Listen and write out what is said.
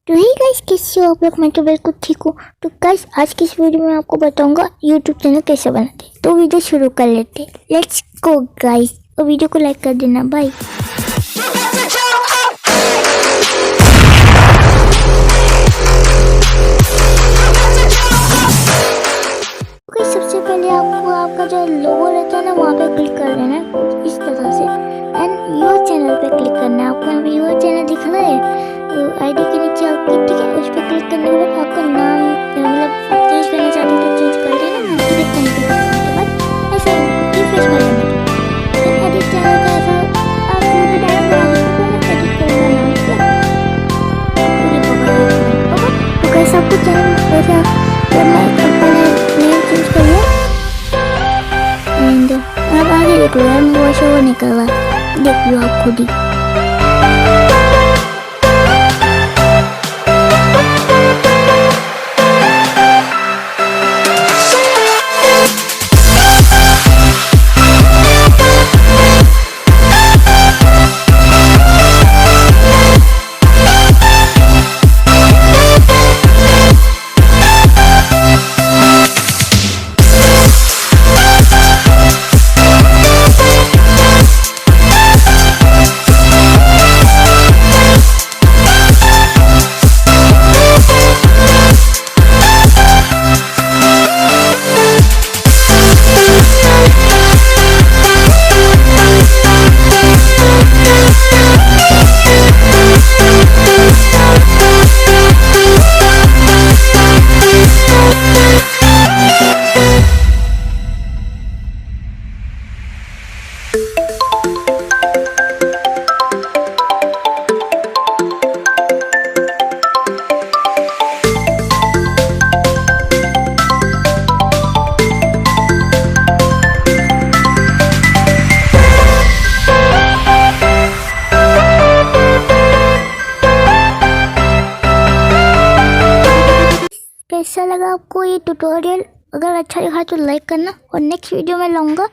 तो ही गाइस, कैसे हो आप लोग? मैं तो बिल्कुल ठीक हूँ। तो गाइस, आज की इस वीडियो में आपको बताऊंगा YouTube चैनल कैसे बनाते हैं। तो वीडियो शुरू कर लेते हैं। Let's go guys. और वीडियो को लाइक कर देना। बाय। सबसे पहले आपको आपका जो लोगो रहता है ना, वहाँ पे क्लिक कर देना है इस तरह से। एंड योर चैनल पे क्लिक करना है। आपको यहाँ पे योर चैनल दिख रहा है आईडी के नीचे आपके, ठीक है। उस पर क्लिक करने के बाद आपका नाम मतलब चेंज करना चाहते हो तो चेंज कर देना। क्लिक करने के बाद ऐसा रिफ्रेश कर देना। एडिट चैनल का ऐसा आप जो भी डायरेक्ट एडिट करेंगे नाम तो कैसे आपको चैनल वैसा करना है। नेम चेंज कर लिया एंड अब आगे देख लो यार, वो शो निकल रहा है, देख लो आप खुद ही। कैसा लगा आपको ये ट्यूटोरियल? अगर अच्छा लगा तो लाइक करना और नेक्स्ट वीडियो में लाऊंगा